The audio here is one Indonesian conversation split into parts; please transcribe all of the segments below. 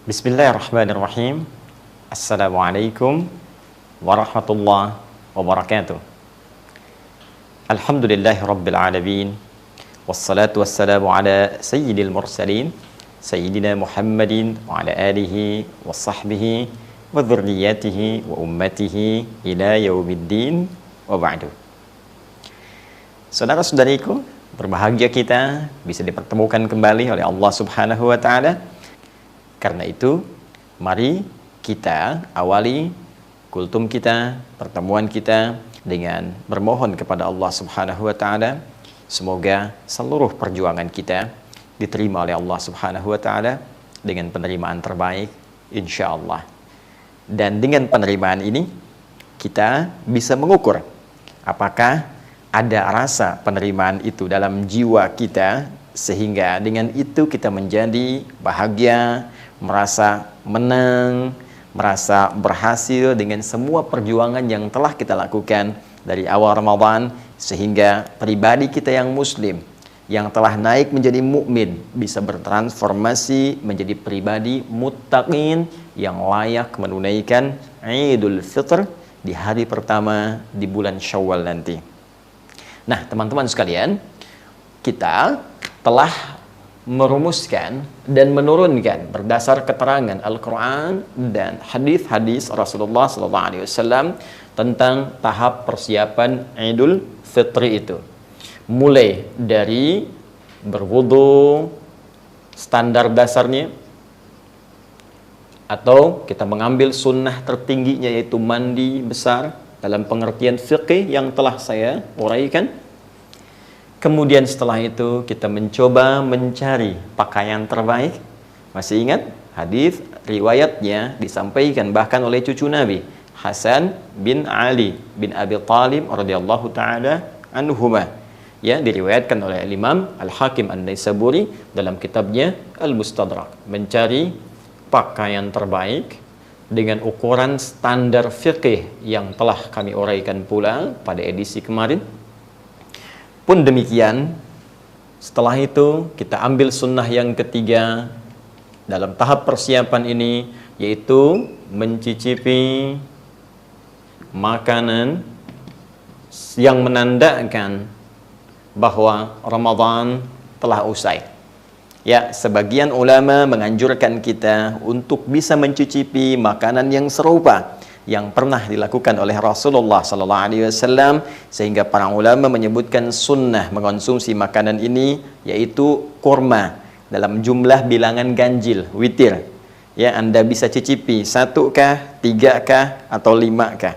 Bismillahirrahmanirrahim. Assalamualaikum warahmatullahi wabarakatuh. Alhamdulillahi rabbil alamin. Wassalatu wassalamu ala sayyidil mursalin Sayyidina Muhammadin wa ala alihi wa sahbihi wa dhurriyyatihi wa ummatihi ila yaumiddin wa ba'du. Saudara-saudariku, berbahagia kita bisa dipertemukan kembali oleh Allah Subhanahu wa taala. Karena itu, mari kita awali kultum kita, pertemuan kita dengan bermohon kepada Allah Subhanahu wa taala. Semoga seluruh perjuangan kita diterima oleh Allah Subhanahu wa taala dengan penerimaan terbaik insyaallah. Dan dengan penerimaan ini kita bisa mengukur apakah ada rasa penerimaan itu dalam jiwa kita, sehingga dengan itu kita menjadi bahagia, merasa menang, merasa berhasil dengan semua perjuangan yang telah kita lakukan dari awal Ramadan, sehingga pribadi kita yang muslim yang telah naik menjadi mukmin bisa bertransformasi menjadi pribadi muttaqin yang layak menunaikan Idul Fitr di hari pertama di bulan Syawal nanti. Nah, teman-teman sekalian, kita telah merumuskan dan menurunkan berdasar keterangan Al-Quran dan hadis-hadis Rasulullah SAW tentang tahap persiapan Idul Fitri itu. Mulai dari berwudu, standar dasarnya, atau kita mengambil sunnah tertingginya yaitu mandi besar dalam pengertian fikih yang telah saya uraikan. Kemudian setelah itu kita mencoba mencari pakaian terbaik. Masih ingat hadis riwayatnya disampaikan bahkan oleh cucu Nabi Hasan bin Ali bin Abi Thalib radhiyallahu taala anhuma, ya, diriwayatkan oleh Imam Al-Hakim An-Naisaburi dalam kitabnya Al-Mustadrak, mencari pakaian terbaik dengan ukuran standar fikih yang telah kami uraikan pula pada edisi kemarin. Pun demikian, setelah itu kita ambil sunnah yang ketiga dalam tahap persiapan ini, yaitu mencicipi makanan yang menandakan bahwa Ramadan telah usai. Ya, sebagian ulama menganjurkan kita untuk bisa mencicipi makanan yang serupa yang pernah dilakukan oleh Rasulullah SAW, sehingga para ulama menyebutkan sunnah mengonsumsi makanan ini yaitu kurma dalam jumlah bilangan ganjil, witir. Ya, Anda bisa cicipi 1-kah, 3-kah, atau 5-kah.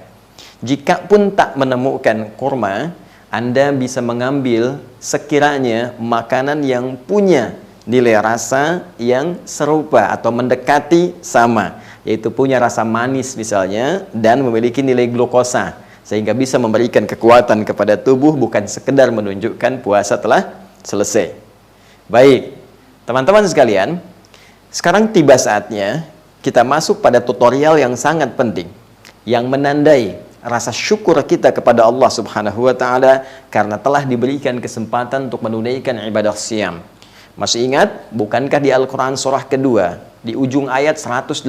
Jika pun tak menemukan kurma, Anda bisa mengambil sekiranya makanan yang punya nilai rasa yang serupa atau mendekati sama, yaitu punya rasa manis misalnya dan memiliki nilai glukosa, sehingga bisa memberikan kekuatan kepada tubuh, bukan sekedar menunjukkan puasa telah selesai. Baik, teman-teman sekalian, sekarang tiba saatnya kita masuk pada tutorial yang sangat penting yang menandai rasa syukur kita kepada Allah Subhanahu wa taala karena telah diberikan kesempatan untuk menunaikan ibadah siam. Masih ingat, bukankah di Al-Quran surah kedua, di ujung ayat 185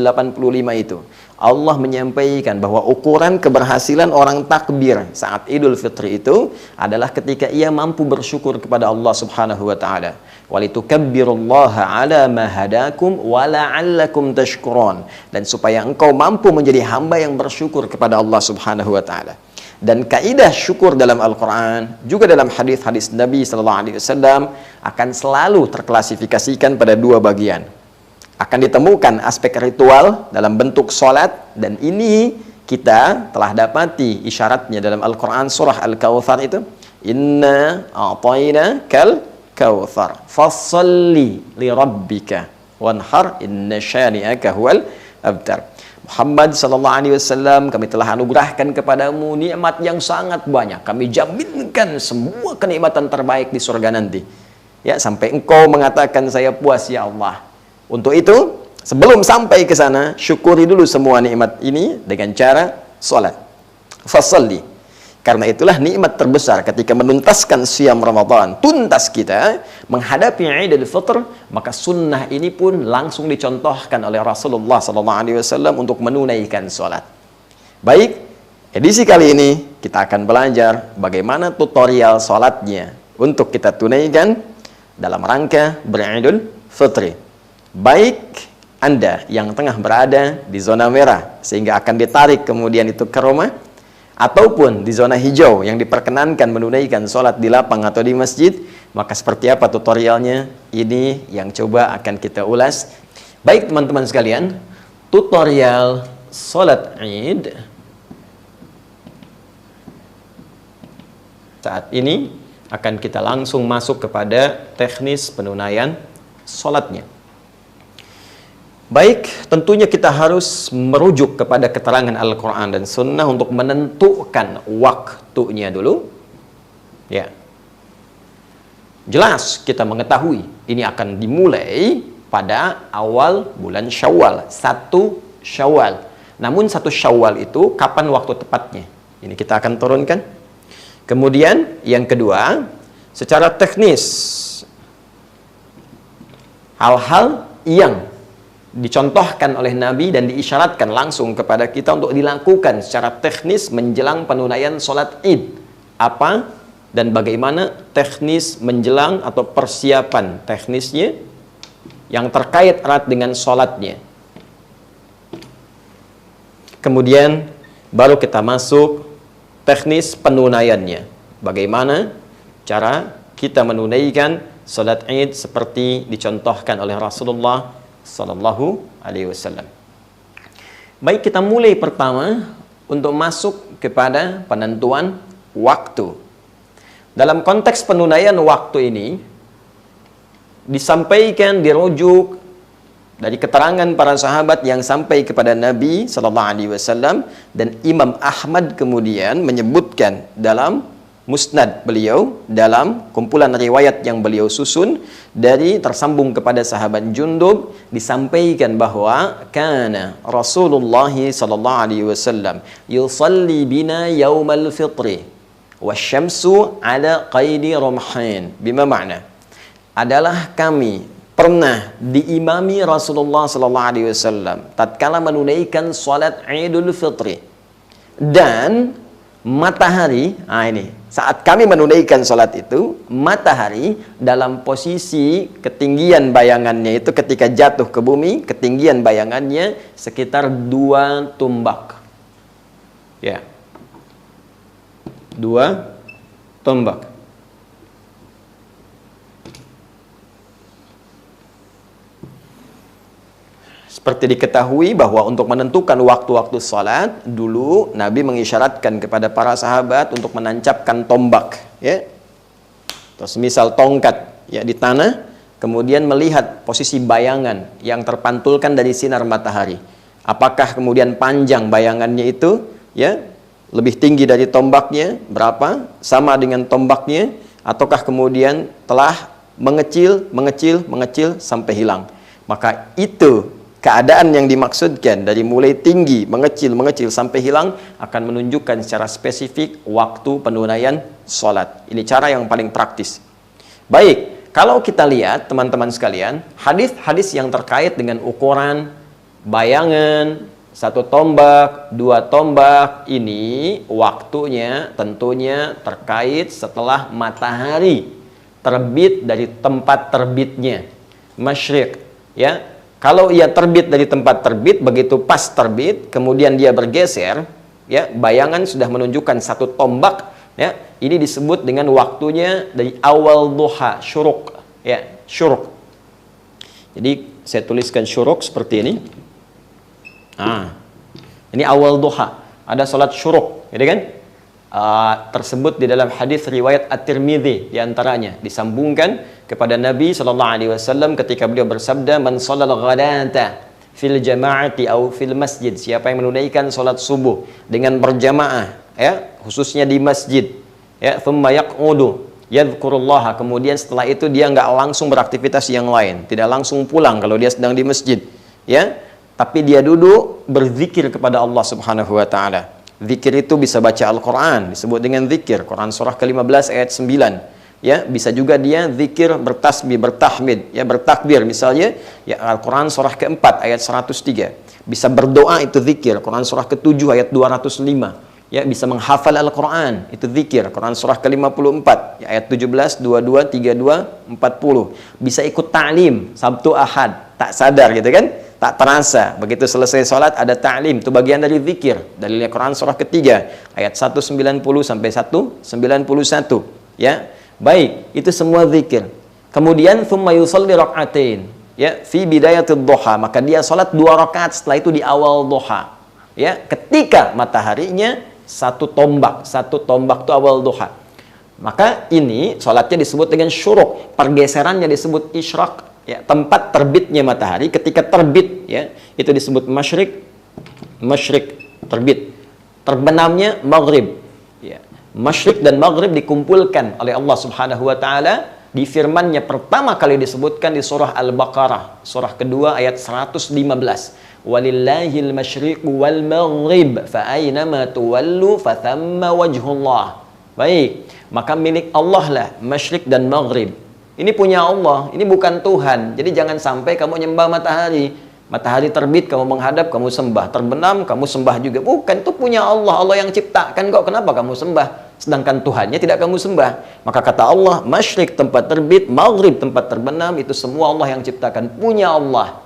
itu, Allah menyampaikan bahwa ukuran keberhasilan orang takbir saat Idul Fitri itu adalah ketika ia mampu bersyukur kepada Allah Subhanahu wa taala. Walitukabbirullaha ala ma hadakum wa la'allakum tashkurun, dan supaya engkau mampu menjadi hamba yang bersyukur kepada Allah Subhanahu wa taala. Dan kaidah syukur dalam Al-Quran juga dalam hadis-hadis Nabi SAW akan selalu terklasifikasikan pada dua bagian. Akan ditemukan aspek ritual dalam bentuk sholat, dan ini kita telah dapati isyaratnya dalam Al-Quran surah Al-Kawthar itu, inna a'tayna kal kawthar fassalli li rabbika wanhar inna syani'aka huwal abtar. Muhammad SAW, kami telah anugerahkan kepadamu nikmat yang sangat banyak. Kami jaminkan semua kenikmatan terbaik di surga nanti. Ya, sampai engkau mengatakan saya puas ya Allah. Untuk itu, sebelum sampai ke sana, syukuri dulu semua nikmat ini dengan cara sholat. Fasalli. Karena itulah nikmat terbesar ketika menuntaskan siam Ramadan, tuntas kita menghadapi Idul Fitr, maka sunnah ini pun langsung dicontohkan oleh Rasulullah SAW untuk menunaikan sholat. Baik, edisi kali ini kita akan belajar bagaimana tutorial sholatnya untuk kita tunaikan dalam rangka beridul fitri. Baik Anda yang tengah berada di zona merah sehingga akan ditarik kemudian itu ke rumah, ataupun di zona hijau yang diperkenankan menunaikan sholat di lapang atau di masjid, maka seperti apa tutorialnya? Ini yang coba akan kita ulas. Baik teman-teman sekalian, tutorial sholat Id saat ini akan kita langsung masuk kepada teknis penunaian sholatnya. Baik, tentunya kita harus merujuk kepada keterangan Al-Quran dan Sunnah untuk menentukan waktunya dulu. Ya, jelas kita mengetahui ini akan dimulai pada awal bulan Syawal, 1 Syawal. Namun 1 Syawal itu kapan waktu tepatnya? Ini kita akan turunkan. Kemudian yang kedua, secara teknis, hal-hal yang dicontohkan oleh Nabi dan diisyaratkan langsung kepada kita untuk dilakukan secara teknis menjelang penunaian sholat Id. Apa dan bagaimana teknis menjelang atau persiapan teknisnya yang terkait erat dengan sholatnya. Kemudian baru kita masuk teknis penunaiannya. Bagaimana cara kita menunaikan sholat Id seperti dicontohkan oleh Rasulullah Sallallahu Alaihi Wasallam. Baik, kita mulai pertama untuk masuk kepada penentuan waktu. Dalam konteks penunaian waktu ini disampaikan, dirujuk dari keterangan para sahabat yang sampai kepada Nabi Sallallahu Alaihi Wasallam, dan Imam Ahmad kemudian menyebutkan dalam Musnad beliau, dalam kumpulan riwayat yang beliau susun dari tersambung kepada sahabat Jundub, disampaikan bahwa kana Rasulullah sallallahu alaihi wasallam yusalli bina yaumal fitri wasyamsu ala qaidi rumhin. Bima makna adalah kami pernah diimami Rasulullah sallallahu alaihi wasallam tatkala menunaikan salat Idul Fitri, dan matahari, ini saat kami menunaikan salat itu, matahari dalam posisi ketinggian bayangannya itu ketika jatuh ke bumi, ketinggian bayangannya sekitar 2 tombak. Ya. 2 tombak. Seperti diketahui bahwa untuk menentukan waktu-waktu salat, dulu Nabi mengisyaratkan kepada para sahabat untuk menancapkan tombak, ya. Terus misal tongkat ya di tanah, kemudian melihat posisi bayangan yang terpantulkan dari sinar matahari. Apakah kemudian panjang bayangannya itu, ya, lebih tinggi dari tombaknya, berapa? Sama dengan tombaknya, ataukah kemudian telah mengecil sampai hilang. Maka itu keadaan yang dimaksudkan dari mulai tinggi, mengecil sampai hilang akan menunjukkan secara spesifik waktu penunaian sholat. Ini cara yang paling praktis. Baik, kalau kita lihat teman-teman sekalian, hadis-hadis yang terkait dengan ukuran bayangan 1 tombak, 2 tombak, ini waktunya tentunya terkait setelah matahari terbit dari tempat terbitnya, masyriq, ya. Kalau ia terbit dari tempat terbit, begitu pas terbit, kemudian dia bergeser, ya, bayangan sudah menunjukkan 1 tombak, ya. Ini disebut dengan waktunya dari awal duha, syuruk, ya, syuruk. Jadi saya tuliskan syuruk seperti ini. Ini awal duha, ada salat syuruk, gitu kan? Tersebut di dalam hadis riwayat At-Tirmidzi diantaranya disambungkan kepada Nabi sallallahu alaihi wasallam ketika beliau bersabda, man shalal ghadata fil jama'ati au fil masjid, siapa yang menunaikan salat subuh dengan berjamaah, ya, khususnya di masjid, ya, thumma yaq'udu yadhkurullaha, kemudian setelah itu dia nggak langsung beraktivitas yang lain, tidak langsung pulang kalau dia sedang di masjid, ya, tapi dia duduk berzikir kepada Allah Subhanahu wa taala. Zikir itu bisa baca Al-Quran, disebut dengan zikir. Quran surah ke-15 ayat 9. Ya, bisa juga dia zikir bertasbih, bertahmid, ya, bertakbir misalnya, ya, Al-Quran surah ke-4 ayat 103. Bisa berdoa, itu zikir. Quran surah ke-7 ayat 205. Ya, bisa menghafal Al-Quran, itu zikir. Quran surah ke-54 ya, ayat 17, 22, 32, 40. Bisa ikut ta'lim Sabtu Ahad, tak sadar gitu kan, tak terasa. Begitu selesai sholat ada ta'lim, itu bagian dari zikir. Dalilnya Quran surah ketiga ayat 190 sampai 191. Ya, baik, itu semua zikir. Kemudian thumma yusalli rak'atain, ya, fi bidayatid duha, maka dia sholat 2 rakaat setelah itu di awal duha. Ya, ketika mataharinya satu tombak itu awal duha. Maka ini sholatnya disebut dengan syuruk, pergeserannya disebut isyraq, ya, tempat terbitnya matahari ketika terbit, ya, itu disebut masyrik, terbit. Terbenamnya maghrib, ya. Masyrik dan maghrib dikumpulkan oleh Allah Subhanahu wa taala di firman-Nya pertama kali disebutkan di surah Al-Baqarah, surah kedua ayat 115. Walillahil masyriqu wal maghrib fa aynama tuwallu fa thamma wajhullah. Baik, maka milik Allah lah masyrik dan maghrib. Ini punya Allah, ini bukan Tuhan. Jadi jangan sampai kamu nyembah matahari. Matahari terbit kamu menghadap, kamu sembah. Terbenam kamu sembah juga. Bukan, itu punya Allah. Allah yang ciptakan kok, kenapa kamu sembah? Sedangkan Tuhannya tidak kamu sembah. Maka kata Allah, masyrik tempat terbit, maghrib tempat terbenam, itu semua Allah yang ciptakan, punya Allah.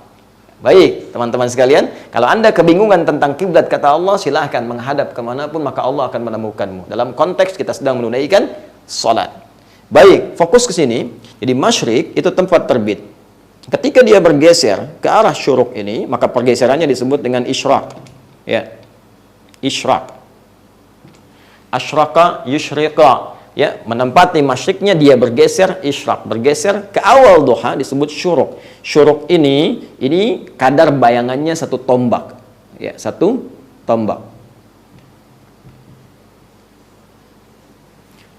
Baik, teman-teman sekalian, kalau Anda kebingungan tentang kiblat, kata Allah, silahkan menghadap kemanapun, maka Allah akan menemukanmu. Dalam konteks kita sedang menunaikan salat. Baik, fokus ke sini. Jadi masyrik itu tempat terbit. Ketika dia bergeser ke arah syuruk ini, maka pergeserannya disebut dengan isyraq. Ya, isyraq. Asyraka, yusyriqa. Ya, menempati masyriknya dia bergeser, isyraq, bergeser ke awal duha disebut syuruk. Syuruk ini kadar bayangannya satu tombak. Ya, satu tombak.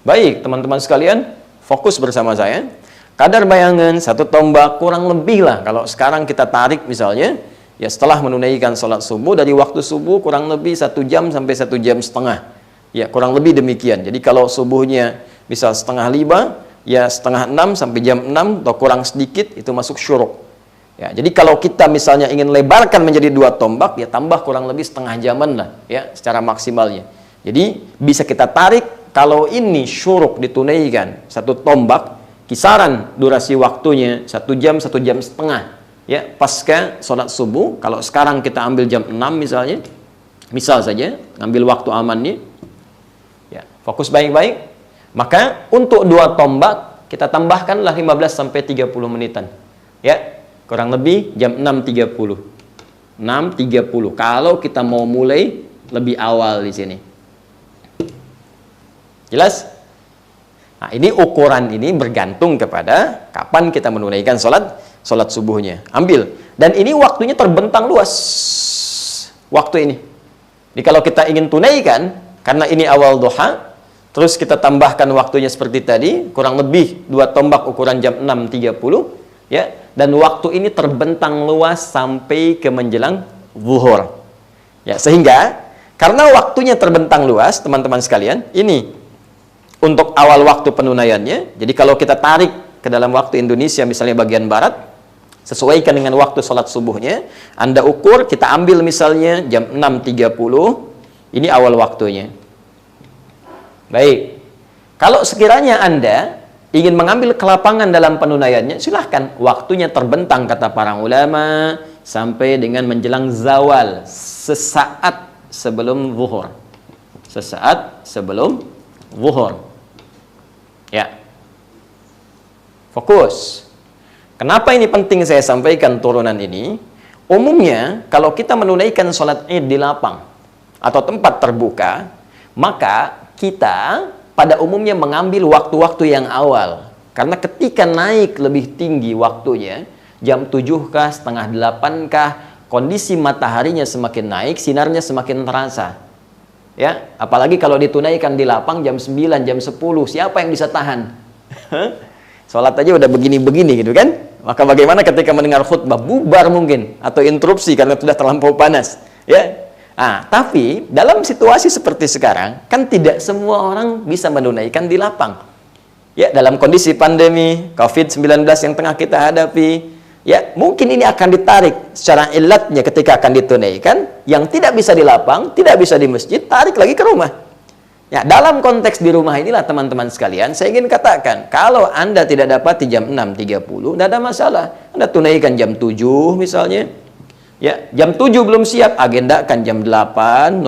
Baik, teman-teman sekalian, fokus bersama saya. Kadar bayangan satu tombak kurang lebih lah, kalau sekarang kita tarik misalnya, ya, setelah menunaikan sholat subuh, dari waktu subuh kurang lebih 1 jam sampai 1 jam setengah. Ya, kurang lebih demikian. Jadi kalau subuhnya misal 4:30, ya 5:30 sampai jam 6 atau kurang sedikit, itu masuk syuruk. Ya, jadi kalau kita misalnya ingin lebarkan menjadi 2 tombak, ya tambah kurang lebih setengah jaman lah, ya, secara maksimalnya. Jadi bisa kita tarik, kalau ini syuruk ditunaikan 1 tombak, kisaran durasi waktunya 1 jam, 1 jam setengah. Ya, pasca sholat subuh. Kalau sekarang kita ambil jam 6 misalnya, misal saja, ngambil waktu amannya, ya, fokus baik-baik. Maka untuk 2 tombak kita tambahkanlah 15 sampai 30 menitan. Ya, kurang lebih jam 6.30. 6.30 kalau kita mau mulai lebih awal di sini. Jelas? Nah, ini ukuran ini bergantung kepada kapan kita menunaikan sholat subuhnya. Ambil. Dan ini waktunya terbentang luas. Waktu ini. Jadi kalau kita ingin tunaikan, karena ini awal duha, terus kita tambahkan waktunya seperti tadi, kurang lebih 2 tombak ukuran jam 6.30, ya, dan waktu ini terbentang luas sampai ke menjelang zuhur. Ya, sehingga karena waktunya terbentang luas, teman-teman sekalian, ini untuk awal waktu penunaiannya. Jadi kalau kita tarik ke dalam waktu Indonesia misalnya bagian barat, sesuaikan dengan waktu sholat subuhnya, Anda ukur, kita ambil misalnya jam 6.30, ini awal waktunya. Baik, kalau sekiranya Anda ingin mengambil kelapangan dalam penunaiannya, silahkan. Waktunya terbentang, kata para ulama, sampai dengan menjelang zawal, sesaat sebelum zuhur. Sesaat sebelum zuhur. Ya, fokus. Kenapa ini penting saya sampaikan turunan ini? Umumnya, kalau kita menunaikan sholat id di lapang atau tempat terbuka, maka kita pada umumnya mengambil waktu-waktu yang awal. Karena ketika naik lebih tinggi waktunya, jam 7 kah, setengah 8 kah, kondisi mataharinya semakin naik, sinarnya semakin terasa. Ya, apalagi kalau ditunaikan di lapang jam 9, jam 10, siapa yang bisa tahan? Sholat aja udah begini-begini gitu kan? Maka bagaimana ketika mendengar khutbah, bubar mungkin, atau interupsi karena sudah terlampau panas. Ya, Tapi dalam situasi seperti sekarang, kan tidak semua orang bisa menunaikan di lapang. Ya, dalam kondisi pandemi COVID-19 yang tengah kita hadapi, ya, mungkin ini akan ditarik secara ilatnya ketika akan ditunaikan, yang tidak bisa di lapang, tidak bisa di masjid, tarik lagi ke rumah. Ya, dalam konteks di rumah inilah teman-teman sekalian, saya ingin katakan, kalau Anda tidak dapat di jam 6.30, tidak ada masalah. Anda tunaikan jam 7 misalnya. Ya, jam 7 belum siap, agendakan jam 8.00.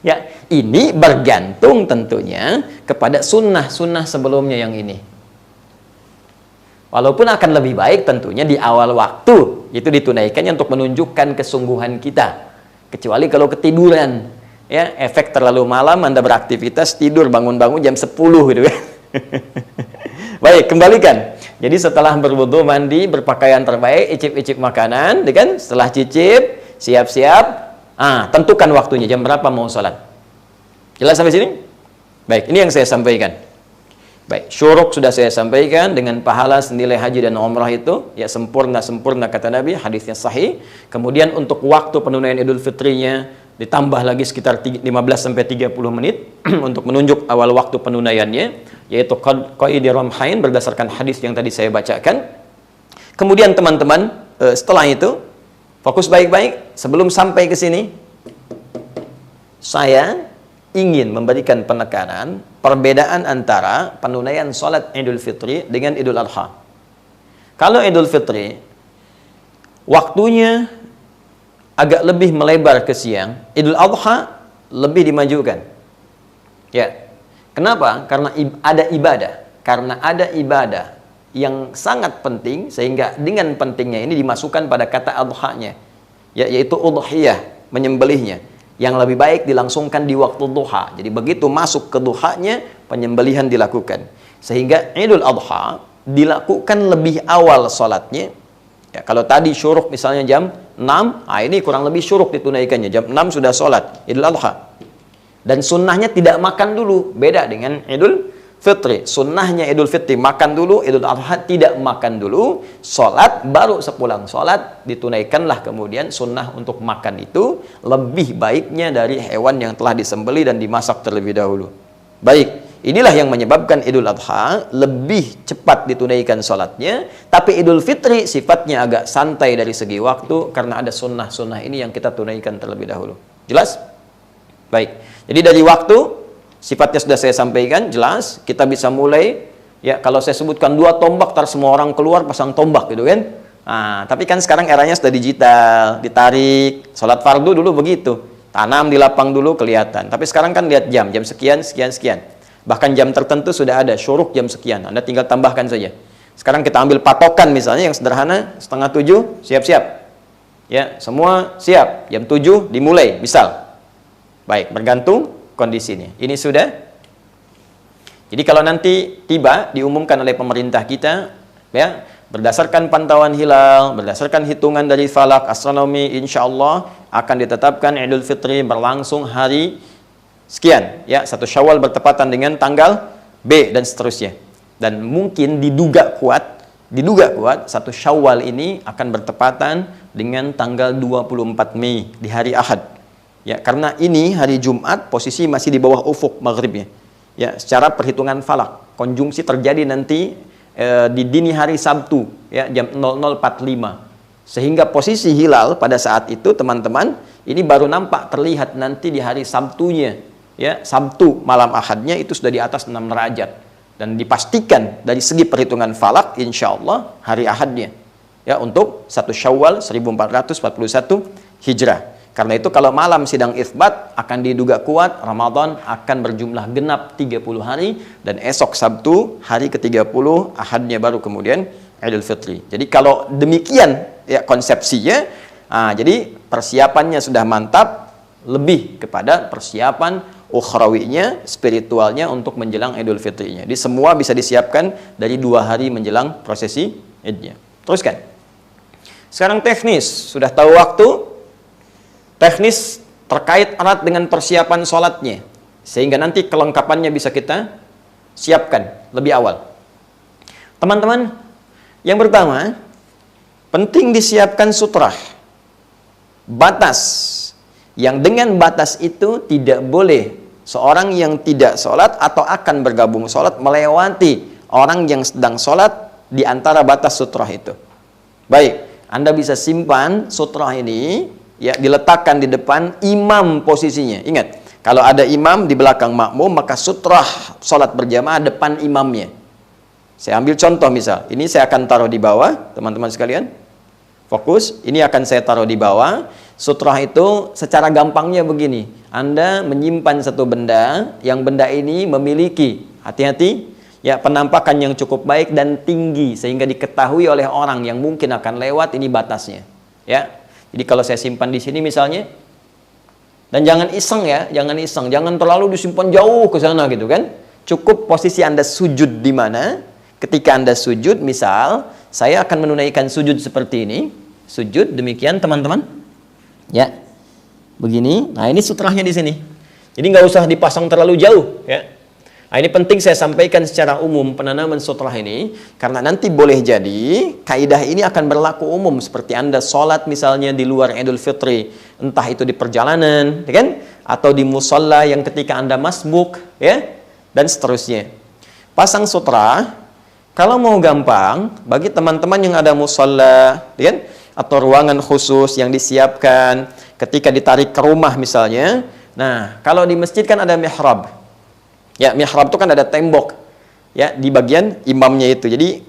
Ya, ini bergantung tentunya kepada sunnah-sunnah sebelumnya yang ini. Walaupun akan lebih baik tentunya di awal waktu, itu ditunaikannya untuk menunjukkan kesungguhan kita. Kecuali kalau ketiduran, ya, efek terlalu malam Anda beraktivitas, tidur bangun-bangun jam 10 gitu kan. Baik, kembalikan. Jadi setelah berwudu, mandi, berpakaian terbaik, icip-icip makanan, kan? Setelah cicip, siap-siap, tentukan waktunya, jam berapa mau sholat. Jelas sampai sini? Baik, ini yang saya sampaikan. Baik, syuruk sudah saya sampaikan, dengan pahala senilai haji dan umrah itu, ya sempurna kata Nabi, hadisnya sahih. Kemudian untuk waktu penunaian Idul Fitrinya, ditambah lagi sekitar 15-30 menit untuk menunjuk awal waktu penunaiannya, yaitu qaidi ramhain berdasarkan hadis yang tadi saya bacakan. Kemudian teman-teman, setelah itu fokus baik-baik. Sebelum sampai ke sini, saya ingin memberikan penekanan perbedaan antara penunaian sholat Idul Fitri dengan Idul Adha. Kalau Idul Fitri waktunya agak lebih melebar ke siang, Idul Adha lebih dimajukan. Ya. Kenapa? Karena ada ibadah. Karena ada ibadah yang sangat penting, sehingga dengan pentingnya ini dimasukkan pada kata adhanya, ya, yaitu udhiyah, menyembelihnya, yang lebih baik dilangsungkan di waktu duha. Jadi begitu masuk ke duhanya, penyembelihan dilakukan. Sehingga Idul Adha dilakukan lebih awal sholatnya. Ya, kalau tadi syuruk misalnya jam 6, ini kurang lebih syuruk ditunaikannya. Jam 6 sudah sholat Idul Adha. Dan sunnahnya tidak makan dulu. Beda dengan Idul Fitri. Sunnahnya Idul Fitri makan dulu, Idul Adha tidak makan dulu. Sholat, baru sepulang sholat ditunaikanlah kemudian sunnah untuk makan itu. Lebih baiknya dari hewan yang telah disembelih dan dimasak terlebih dahulu. Baik. Inilah yang menyebabkan Idul Adha lebih cepat ditunaikan sholatnya. Tapi Idul Fitri sifatnya agak santai dari segi waktu, karena ada sunnah-sunnah ini yang kita tunaikan terlebih dahulu. Jelas? Baik. Jadi dari waktu, sifatnya sudah saya sampaikan, jelas. Kita bisa mulai, ya, kalau saya sebutkan 2 tombak, tar semua orang keluar pasang tombak gitu kan. Tapi kan sekarang eranya sudah digital, ditarik. Sholat fardu dulu begitu. Tanam di lapang dulu kelihatan. Tapi sekarang kan lihat jam sekian, sekian, sekian. Bahkan jam tertentu sudah ada, syuruk jam sekian. Anda tinggal tambahkan saja. Sekarang kita ambil patokan misalnya yang sederhana, 6:30, siap-siap. Ya, semua siap. Jam 7 dimulai, misal. Baik, bergantung kondisinya. Ini sudah. Jadi kalau nanti tiba diumumkan oleh pemerintah kita, ya, berdasarkan pantauan hilal, berdasarkan hitungan dari falak astronomi, insya Allah akan ditetapkan Idul Fitri berlangsung hari sekian, ya, 1 Syawal bertepatan dengan tanggal B dan seterusnya. Dan mungkin diduga kuat 1 Syawal ini akan bertepatan dengan tanggal 24 Mei di hari Ahad. Ya, karena ini hari Jumat, posisi masih di bawah ufuk maghribnya. Ya, secara perhitungan falak, konjungsi terjadi nanti di dini hari Sabtu, ya, jam 00.45. Sehingga posisi hilal pada saat itu, teman-teman, ini baru nampak terlihat nanti di hari Sabtunya. Ya, Sabtu malam Ahadnya itu sudah di atas 6 derajat. Dan dipastikan dari segi perhitungan falak, insya Allah hari Ahadnya. Ya, untuk 1 Syawal 1441 Hijrah. Karena itu kalau malam sidang itsbat akan diduga kuat Ramadan akan berjumlah genap 30 hari, dan esok Sabtu hari ke-30 Ahadnya baru kemudian Idul Fitri. Jadi kalau demikian, ya, konsepsinya, jadi persiapannya sudah mantap, lebih kepada persiapan ukhrawinya, spiritualnya untuk menjelang Idul Fitrinya. Jadi semua bisa disiapkan dari 2 hari menjelang prosesi Idnya. Teruskan. Sekarang teknis, sudah tahu waktu. Teknis terkait erat dengan persiapan sholatnya, sehingga nanti kelengkapannya bisa kita siapkan lebih awal. Teman-teman, yang pertama, penting disiapkan sutrah, batas, Yang dengan batas itu tidak boleh seorang yang tidak sholat atau akan bergabung sholat melewati orang yang sedang sholat di antara batas sutrah itu. Baik, Anda bisa simpan sutrah ini, ya, diletakkan di depan imam posisinya. Ingat, kalau ada imam di belakang makmum, maka sutrah sholat berjamaah depan imamnya. Saya ambil contoh misal, ini saya akan taruh di bawah, teman-teman sekalian. Fokus, ini akan saya taruh di bawah. Sutrah itu secara gampangnya begini. Anda menyimpan satu benda, yang benda ini memiliki, hati-hati, ya, penampakan yang cukup baik dan tinggi sehingga diketahui oleh orang yang mungkin akan lewat, ini batasnya. Ya. Jadi kalau saya simpan di sini misalnya, dan jangan iseng ya, jangan iseng, jangan terlalu disimpan jauh ke sana gitu kan. Cukup posisi Anda sujud di mana? Ketika Anda sujud, misal saya akan menunaikan sujud seperti ini. Sujud demikian teman-teman. Ya. Begini. Nah, ini sutrahnya di sini. Jadi nggak usah dipasang terlalu jauh, ya. Nah, ini penting saya sampaikan secara umum penanaman sutrah ini, karena nanti boleh jadi kaidah ini akan berlaku umum seperti Anda sholat misalnya di luar Idul Fitri, entah itu di perjalanan, ya kan? Atau di musola yang ketika Anda masbuk, ya, dan seterusnya. Pasang sutrah, kalau mau gampang, bagi teman-teman yang ada musola, ya kan? Atau ruangan khusus yang disiapkan ketika ditarik ke rumah misalnya. Nah, kalau di masjid kan ada mihrab. Ya, mihrab itu kan ada tembok, ya, di bagian imamnya itu. Jadi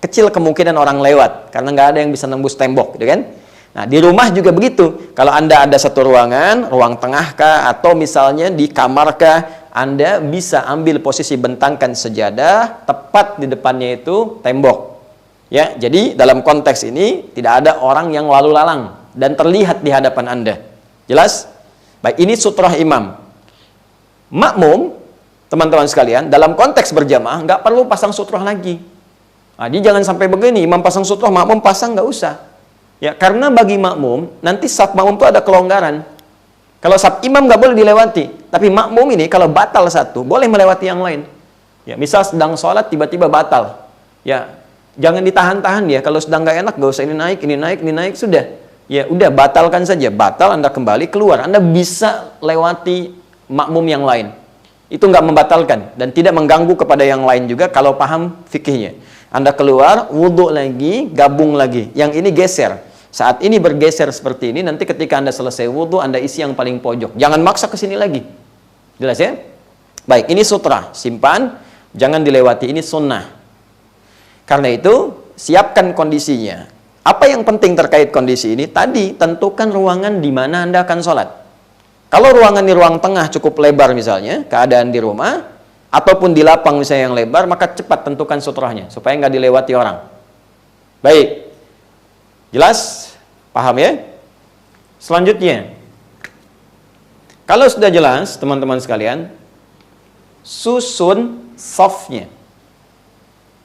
kecil kemungkinan orang lewat karena nggak ada yang bisa nembus tembok, gitu kan? Nah, di rumah juga begitu. Kalau Anda ada satu ruangan, ruang tengah kah, atau misalnya di kamar kah, Anda bisa ambil posisi bentangkan sejadah tepat di depannya itu tembok. Ya, jadi dalam konteks ini tidak ada orang yang lalu lalang dan terlihat di hadapan Anda. Jelas? Baik, ini sutrah imam. Makmum, teman-teman sekalian, dalam konteks berjamaah nggak perlu pasang sutrah lagi. Nah, jadi jangan sampai begini, imam pasang sutrah, makmum pasang, nggak usah. Ya, karena bagi makmum, nanti saf makmum itu ada kelonggaran. Kalau saf imam nggak boleh dilewati, tapi makmum ini kalau batal satu, boleh melewati yang lain. Ya, misal sedang sholat tiba-tiba batal. Ya, jangan ditahan-tahan ya. Kalau sedang nggak enak, nggak usah ini naik, sudah. Ya, udah batalkan saja. Batal, Anda kembali keluar. Anda bisa lewati makmum yang lain. Itu nggak membatalkan dan tidak mengganggu kepada yang lain juga kalau paham fikihnya. Anda keluar, wudhu lagi, gabung lagi. Yang ini geser. Saat ini bergeser seperti ini, nanti ketika Anda selesai wudhu, Anda isi yang paling pojok. Jangan maksa ke sini lagi. Jelas ya? Baik, ini sutrah. Simpan, jangan dilewati. Ini sunnah. Karena itu, siapkan kondisinya. Apa yang penting terkait kondisi ini? Tadi, tentukan ruangan di mana Anda akan sholat. Kalau ruangan di ruang tengah cukup lebar misalnya, keadaan di rumah, ataupun di lapang misalnya yang lebar, maka cepat tentukan sutrahnya, supaya nggak dilewati orang. Baik. Jelas? Paham ya? Selanjutnya, kalau sudah jelas, teman-teman sekalian, susun safnya.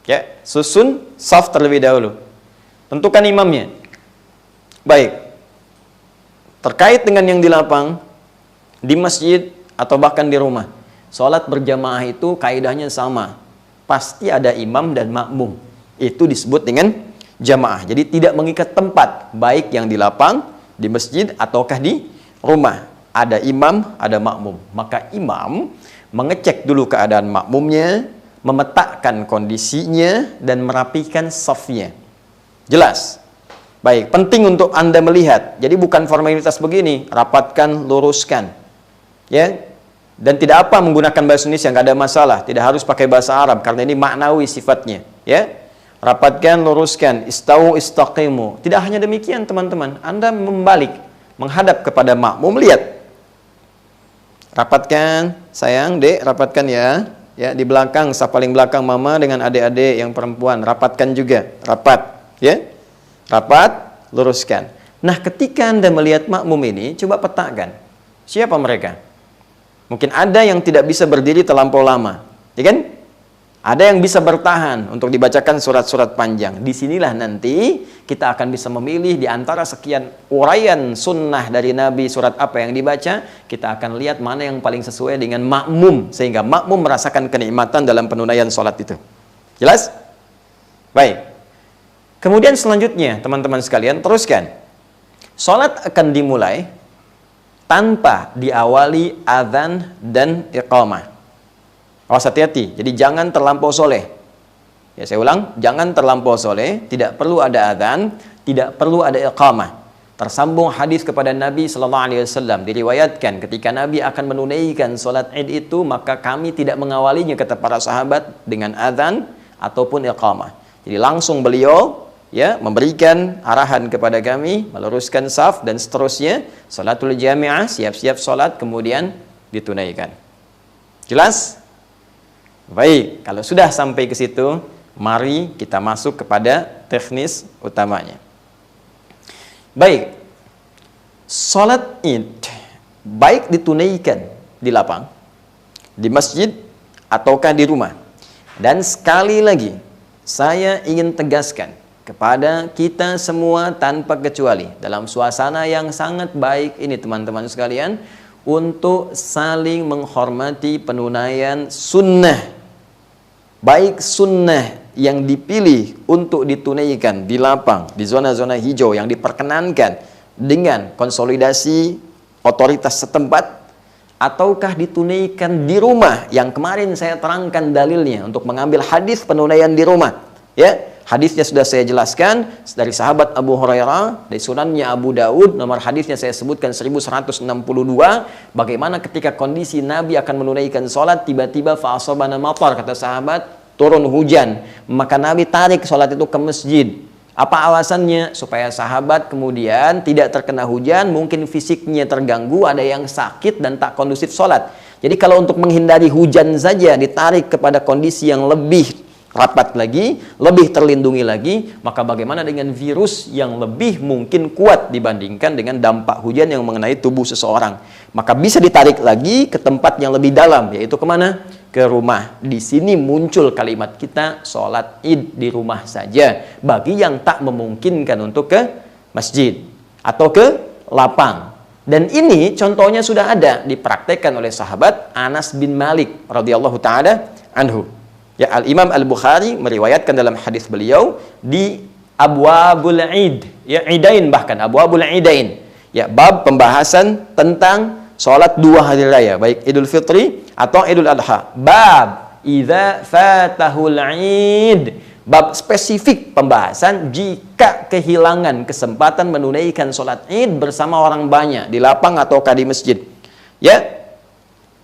Ya, susun saf terlebih dahulu. Tentukan imamnya. Baik. Terkait dengan yang di lapang, di masjid, atau bahkan di rumah, sholat berjamaah itu kaidahnya sama. Pasti ada imam dan makmum. Itu disebut dengan jamaah. Jadi tidak mengikat tempat, baik yang di lapang, di masjid, ataukah di rumah. Ada imam, ada makmum. Maka imam mengecek dulu keadaan makmumnya, memetakkan kondisinya, dan merapikan safnya. Jelas? Baik, penting untuk Anda melihat. Jadi bukan formalitas begini, rapatkan, luruskan. Ya, dan tidak apa menggunakan bahasa Indonesia, nggak ada masalah. Tidak harus pakai bahasa Arab, karena ini maknawi sifatnya. Ya, rapatkan, luruskan, istau, istaqimu. Tidak hanya demikian teman-teman, Anda membalik, menghadap kepada makmum, lihat. Rapatkan, sayang, dek, rapatkan ya. Ya, di belakang, saf paling belakang mama dengan adik-adik yang perempuan, rapatkan juga, rapat, ya, rapat, luruskan. Nah, ketika Anda melihat makmum ini, coba petakan, siapa mereka? Mungkin ada yang tidak bisa berdiri terlampau lama, ya kan? Ada yang bisa bertahan untuk dibacakan surat-surat panjang. Disinilah nanti kita akan bisa memilih di antara sekian uraian sunnah dari Nabi, surat apa yang dibaca, kita akan lihat mana yang paling sesuai dengan makmum, sehingga makmum merasakan kenikmatan dalam penunaian sholat itu. Jelas? Baik. Kemudian selanjutnya, teman-teman sekalian, teruskan. Sholat akan dimulai tanpa diawali adzan dan iqamah. Awas hati-hati, jadi jangan terlampau soleh. Ya, saya ulang, jangan terlampau soleh, tidak perlu ada adzan, tidak perlu ada iqamah. Tersambung hadis kepada Nabi sallallahu alaihi wasallam, diriwayatkan ketika Nabi akan menunaikan salat Id itu, maka kami tidak mengawalinya, kata para sahabat, dengan adzan ataupun iqamah. Jadi langsung beliau ya memberikan arahan kepada kami, meluruskan saf dan seterusnya, salatul jami'ah, siap-siap salat kemudian ditunaikan. Jelas? Baik, kalau sudah sampai ke situ, mari kita masuk kepada teknis utamanya. Baik, salat Id baik ditunaikan di lapang, di masjid, ataukah di rumah. Dan sekali lagi, saya ingin tegaskan kepada kita semua tanpa kecuali, dalam suasana yang sangat baik ini teman-teman sekalian, untuk saling menghormati penunaian sunnah. Baik sunnah yang dipilih untuk ditunaikan di lapang, di zona-zona hijau yang diperkenankan dengan konsolidasi otoritas setempat, ataukah ditunaikan di rumah yang kemarin saya terangkan dalilnya untuk mengambil hadis penunaian di rumah. Ya, hadisnya sudah saya jelaskan dari sahabat Abu Hurairah, dari sunannya Abu Daud, nomor hadisnya saya sebutkan 1162, bagaimana ketika kondisi Nabi akan menunaikan sholat, tiba-tiba fa'asabana matar, kata sahabat, turun hujan, maka Nabi tarik sholat itu ke masjid. Apa alasannya? Supaya sahabat kemudian tidak terkena hujan, mungkin fisiknya terganggu, ada yang sakit dan tak kondusif sholat. Jadi kalau untuk menghindari hujan saja ditarik kepada kondisi yang lebih rapat lagi, lebih terlindungi lagi, maka bagaimana dengan virus yang lebih mungkin kuat dibandingkan dengan dampak hujan yang mengenai tubuh seseorang. Maka bisa ditarik lagi ke tempat yang lebih dalam, yaitu kemana? Ke rumah. Di sini muncul kalimat kita, sholat Id di rumah saja, bagi yang tak memungkinkan untuk ke masjid atau ke lapang. Dan ini contohnya sudah ada dipraktekkan oleh sahabat Anas bin Malik radhiyallahu taala anhu. Ya, Al-Imam Al-Bukhari meriwayatkan dalam hadis beliau di Abwabul Id, ya, Idain, bahkan Abwabul Idain, ya, bab pembahasan tentang sholat dua hari raya, baik Idul Fitri atau Idul Adha. Bab idza fatahul Id, bab spesifik pembahasan jika kehilangan kesempatan menunaikan sholat Id bersama orang banyak di lapang ataukah di masjid. Ya,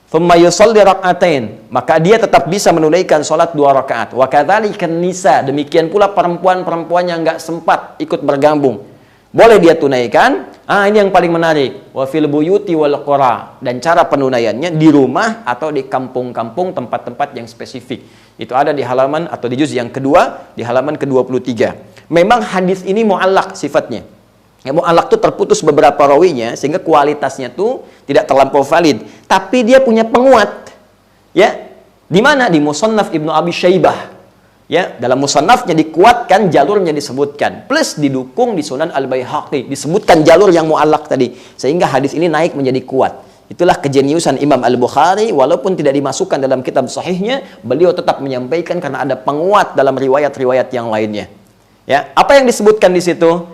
thumma yusalli rak'atain, maka dia tetap bisa menunaikan sholat 2 rakaat. Wa kadzalika nisa, demikian pula perempuan-perempuan yang enggak sempat ikut bergabung, boleh dia tunaikan. Ini yang paling menarik. Wa fil buyuti wal qura, dan cara penunaiannya di rumah atau di kampung-kampung, tempat-tempat yang spesifik. Itu ada di halaman atau di juz yang kedua, di halaman ke-23. Memang hadis ini mu'allaq sifatnya. Ya, mu'allaq itu terputus beberapa rawinya sehingga kualitasnya tuh tidak terlampau valid, tapi dia punya penguat. Ya, di mana? Di Musannaf Ibnu Abi Syaibah. Ya, dalam musannafnya dikuatkan, jalurnya disebutkan, plus didukung di Sunan Al-Baihaqi, disebutkan jalur yang mu'allaq tadi, sehingga hadis ini naik menjadi kuat. Itulah kejeniusan Imam Al-Bukhari, walaupun tidak dimasukkan dalam kitab sahihnya, beliau tetap menyampaikan karena ada penguat dalam riwayat-riwayat yang lainnya. Ya, apa yang disebutkan di situ?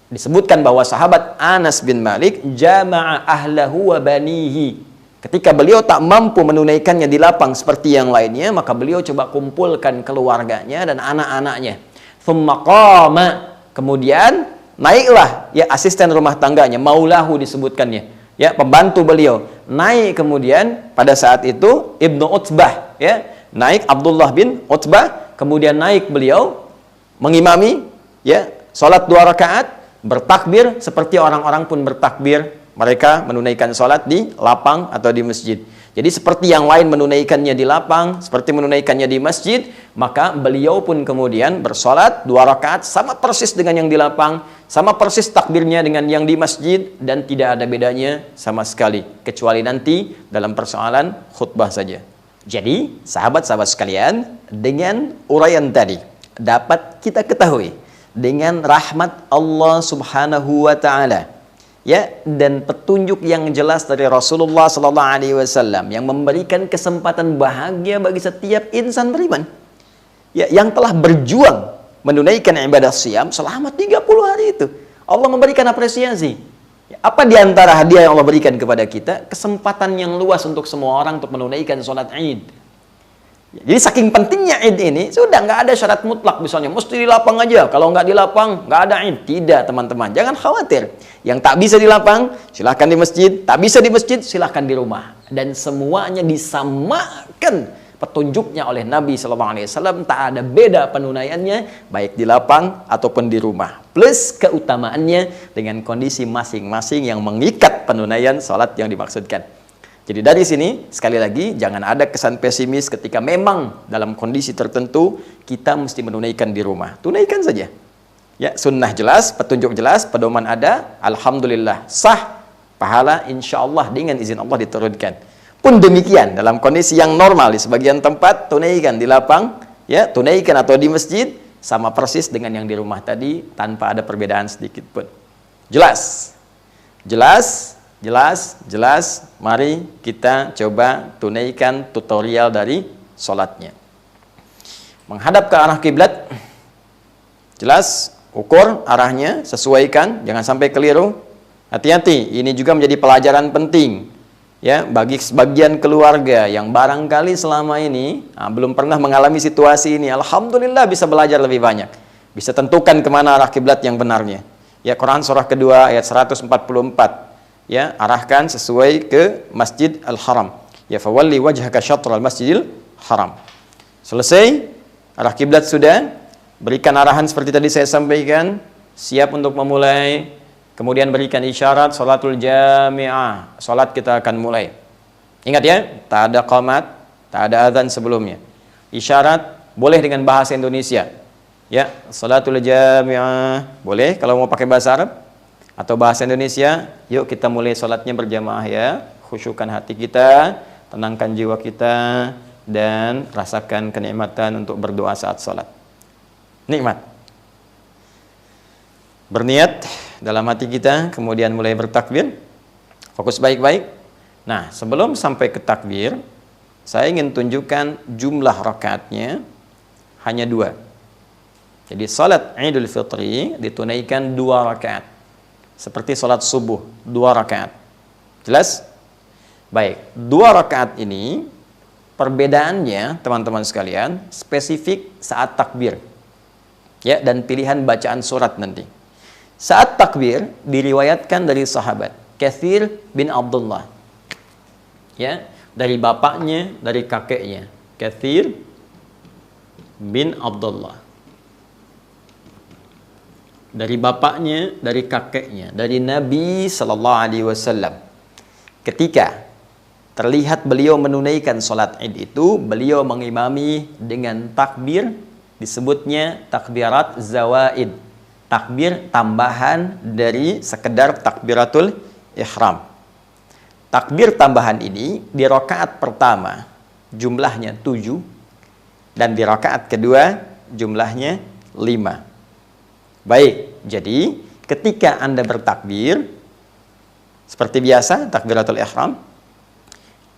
Disebutkan bahwa sahabat Anas bin Malik jama'a ahlahu wa banihi. Ketika beliau tak mampu menunaikannya di lapang seperti yang lainnya, maka beliau coba kumpulkan keluarganya dan anak-anaknya. Thumma qama, kemudian naiklah ya asisten rumah tangganya, maulahu disebutkannya, ya, pembantu beliau. Naik kemudian pada saat itu Ibnu Utbah, ya, naik Abdullah bin Utbah, kemudian naik beliau mengimami, ya, salat 2 rakaat, bertakbir seperti orang-orang pun bertakbir. Mereka menunaikan sholat di lapang atau di masjid. Jadi seperti yang lain menunaikannya di lapang, seperti menunaikannya di masjid, maka beliau pun kemudian bersolat 2 rakaat sama persis dengan yang di lapang, sama persis takbirnya dengan yang di masjid, dan tidak ada bedanya sama sekali, kecuali nanti dalam persoalan khutbah saja. Jadi sahabat-sahabat sekalian, dengan uraian tadi dapat kita ketahui dengan rahmat Allah Subhanahu wa taala, ya, dan petunjuk yang jelas dari Rasulullah sallallahu alaihi wasallam yang memberikan kesempatan bahagia bagi setiap insan beriman, ya, yang telah berjuang menunaikan ibadah siam selama 30 hari itu. Allah memberikan apresiasi. Apa di antara hadiah yang Allah berikan kepada kita? Kesempatan yang luas untuk semua orang untuk menunaikan sholat Id. Jadi saking pentingnya Id ini, sudah nggak ada syarat mutlak misalnya, mesti di lapang aja. Kalau nggak di lapang, nggak ada Id. Tidak, teman-teman. Jangan khawatir. Yang tak bisa di lapang, silahkan di masjid. Tak bisa di masjid, silahkan di rumah. Dan semuanya disamakan petunjuknya oleh Nabi SAW. Tak ada beda penunaiannya, baik di lapang ataupun di rumah. Plus keutamaannya dengan kondisi masing-masing yang mengikat penunaian sholat yang dimaksudkan. Jadi dari sini, sekali lagi, jangan ada kesan pesimis ketika memang dalam kondisi tertentu kita mesti menunaikan di rumah. Tunaikan saja. Ya, sunnah jelas, petunjuk jelas, pedoman ada, alhamdulillah sah, pahala insya Allah dengan izin Allah diturunkan. Pun demikian dalam kondisi yang normal di sebagian tempat, tunaikan di lapang, ya, tunaikan atau di masjid, sama persis dengan yang di rumah tadi, tanpa ada perbedaan sedikit pun. Jelas? Jelas? Jelas? Jelas? Mari kita coba tunaikan tutorial dari sholatnya. Menghadap ke arah kiblat, jelas, ukur arahnya, sesuaikan, jangan sampai keliru. Hati-hati, ini juga menjadi pelajaran penting. Ya, bagi sebagian keluarga yang barangkali selama ini belum pernah mengalami situasi ini, alhamdulillah bisa belajar lebih banyak. Bisa tentukan kemana arah kiblat yang benarnya. Ya, Quran surah kedua ayat 144. Ya, arahkan sesuai ke Masjid Al-Haram. Ya, fawalli wajhaka syatral Masjidil Haram. Selesai, arah kiblat sudah, berikan arahan seperti tadi saya sampaikan, siap untuk memulai. Kemudian berikan isyarat sholatul jami'ah. Sholat kita akan mulai. Ingat ya, tak ada qamat, tak ada azan sebelumnya. Isyarat boleh dengan bahasa Indonesia. Ya, sholatul jami'ah boleh kalau mau pakai bahasa Arab atau bahasa Indonesia. Yuk kita mulai sholatnya berjamaah ya. Khusyukkan hati kita, tenangkan jiwa kita, dan rasakan kenikmatan untuk berdoa saat sholat. Nikmat. Berniat dalam hati kita, kemudian mulai bertakbir. Fokus baik-baik. Nah, sebelum sampai ke takbir, saya ingin tunjukkan jumlah rakaatnya hanya 2. Jadi salat Idul Fitri ditunaikan 2 rakaat. Seperti salat subuh, 2 rakaat. Jelas? Baik, 2 rakaat ini perbedaannya, teman-teman sekalian, spesifik saat takbir. Ya, dan pilihan bacaan surat nanti. Saat takbir diriwayatkan dari sahabat Katsir bin Abdullah. Ya, dari bapaknya, dari kakeknya. Katsir bin Abdullah. Dari bapaknya, dari kakeknya, dari Nabi sallallahu alaihi wasallam. Ketika terlihat beliau menunaikan salat Id itu, beliau mengimami dengan takbir, disebutnya takbirat zawaid. Takbir tambahan dari sekedar takbiratul ihram. Takbir tambahan ini di rakaat pertama jumlahnya 7 dan di rakaat kedua jumlahnya 5. Baik, jadi ketika Anda bertakbir seperti biasa takbiratul ihram,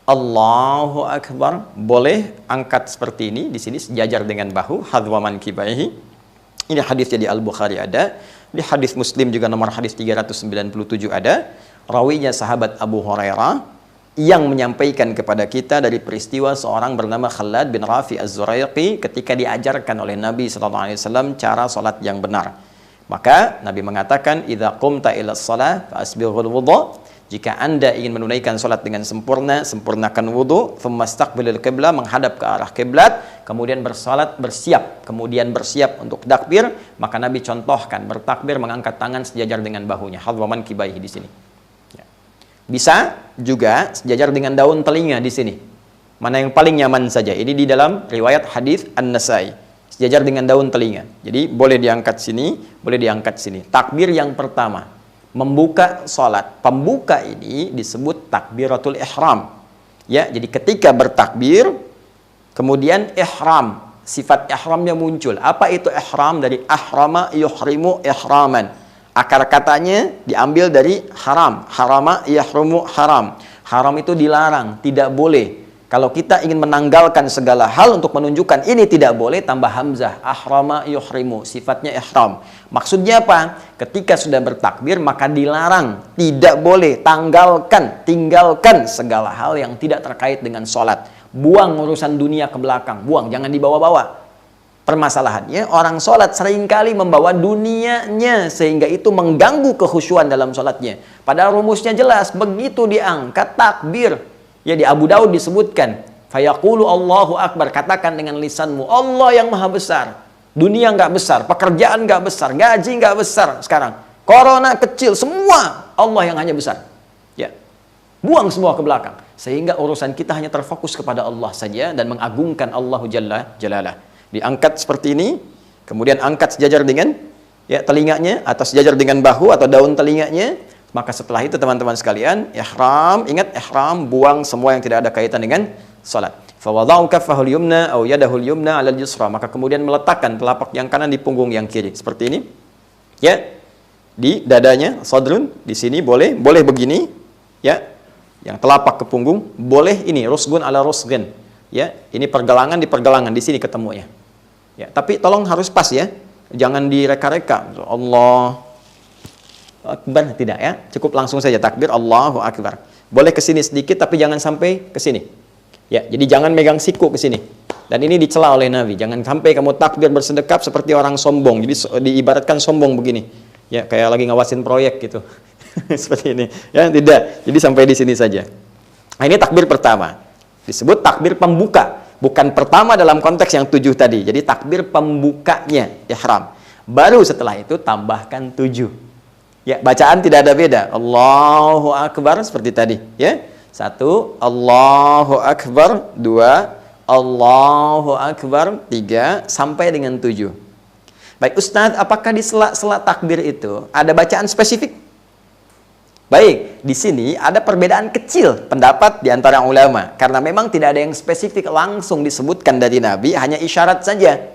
Allahu Akbar, boleh angkat seperti ini di sini sejajar dengan bahu, hadwa mankibaihi. Ini hadisnya di Al-Bukhari ada, di hadis Muslim juga nomor hadis 397 ada. Rawinya sahabat Abu Hurairah yang menyampaikan kepada kita dari peristiwa seorang bernama Khalad bin Rafi Az-Zuraiqi ketika diajarkan oleh Nabi SAW cara salat yang benar. Maka Nabi mengatakan, "Idza qumta ila shalah fa asbighul wudhu." Jika Anda ingin menunaikan salat dengan sempurna, sempurnakan wudu, tsumastaqbilil qiblah, menghadap ke arah kiblat, kemudian bersalat, kemudian bersiap untuk takbir, maka Nabi contohkan bertakbir mengangkat tangan sejajar dengan bahunya, hadwa mankibaihi di sini. Ya. Bisa juga sejajar dengan daun telinga di sini. Mana yang paling nyaman saja. Ini di dalam riwayat hadis An-Nasai. Sejajar dengan daun telinga. Jadi boleh diangkat sini, boleh diangkat sini. Takbir yang pertama, membuka salat. Pembuka ini disebut takbiratul ihram. Ya, jadi ketika bertakbir, kemudian ihram, sifat ihramnya muncul. Apa itu ihram? Dari ahrama yuhrimu ihraman. Akar katanya diambil dari haram. Harama yahrumu haram. Haram itu dilarang, tidak boleh. Kalau kita ingin menanggalkan segala hal untuk menunjukkan ini tidak boleh, tambah hamzah, ahrama yuhrimu, sifatnya ihram. Maksudnya apa? Ketika sudah bertakbir maka dilarang, tidak boleh, tinggalkan segala hal yang tidak terkait dengan sholat. Buang urusan dunia ke belakang, buang, jangan dibawa-bawa. Permasalahannya orang sholat seringkali membawa dunianya sehingga itu mengganggu kekhusyuan dalam sholatnya. Padahal rumusnya jelas, begitu diangkat takbir. Ya, di Abu Daud disebutkan, fayaqulu Allahu Akbar, katakan dengan lisanmu, Allah yang maha besar. Dunia nggak besar, pekerjaan nggak besar, gaji nggak besar sekarang. Corona kecil, semua Allah yang hanya besar. Ya, buang semua ke belakang. Sehingga urusan kita hanya terfokus kepada Allah saja dan mengagungkan Allahu Jalla Jalalah. Diangkat seperti ini, kemudian angkat sejajar dengan ya telinganya atau sejajar dengan bahu atau daun telinganya. Maka setelah itu teman-teman sekalian, ihram, ingat ihram, buang semua yang tidak ada kaitan dengan salat. Fa wada'u kaffahul yumna aw yadahul yumna 'alal yusra, maka kemudian meletakkan telapak yang kanan di punggung yang kiri seperti ini. Ya. Di dadanya, sadrun, di sini boleh begini, ya. Yang telapak ke punggung, boleh ini rusgun ala rusgin. Ya, ini pergelangan di pergelangan di sini ketemunya. Ya, tapi tolong harus pas ya. Jangan direka-reka. Allah Akbar, tidak ya, cukup langsung saja takbir Allahu Akbar. Boleh ke sini sedikit tapi jangan sampai ke sini. Ya, jadi jangan megang siku ke sini. Dan ini dicela oleh Nabi, jangan sampai kamu takbir bersedekap seperti orang sombong. Jadi diibaratkan sombong begini. Ya, kayak lagi ngawasin proyek gitu. Seperti ini. Ya, tidak. Jadi sampai di sini saja. Nah, ini takbir pertama. Disebut takbir pembuka, bukan pertama dalam konteks yang 7 tadi. Jadi takbir pembukanya ihram. Baru setelah itu tambahkan 7. Ya, bacaan tidak ada beda. Allahu Akbar seperti tadi, ya. 1, Allahu Akbar, 2, Allahu Akbar, 3 sampai dengan 7. Baik, Ustadz, apakah di sela-sela takbir itu ada bacaan spesifik? Baik, di sini ada perbedaan kecil pendapat di antara ulama karena memang tidak ada yang spesifik langsung disebutkan dari Nabi, hanya isyarat saja.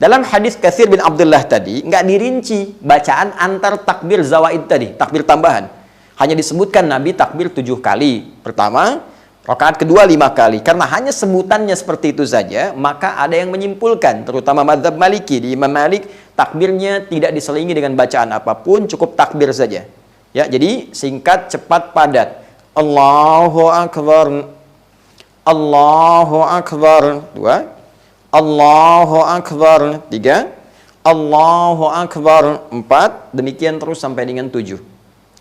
Dalam hadis Katsir bin Abdullah tadi, nggak dirinci bacaan antar takbir zawaid tadi, takbir tambahan. Hanya disebutkan Nabi takbir 7 kali. Pertama, rakaat kedua 5 kali. Karena hanya sebutannya seperti itu saja, maka ada yang menyimpulkan, terutama mazhab Maliki, di Imam Malik, takbirnya tidak diselingi dengan bacaan apapun, cukup takbir saja. Ya, jadi singkat, cepat, padat. Allahu Akbar. Allahu Akbar. 2. Allahu Akbar 3, Allahu Akbar 4, demikian terus sampai dengan 7.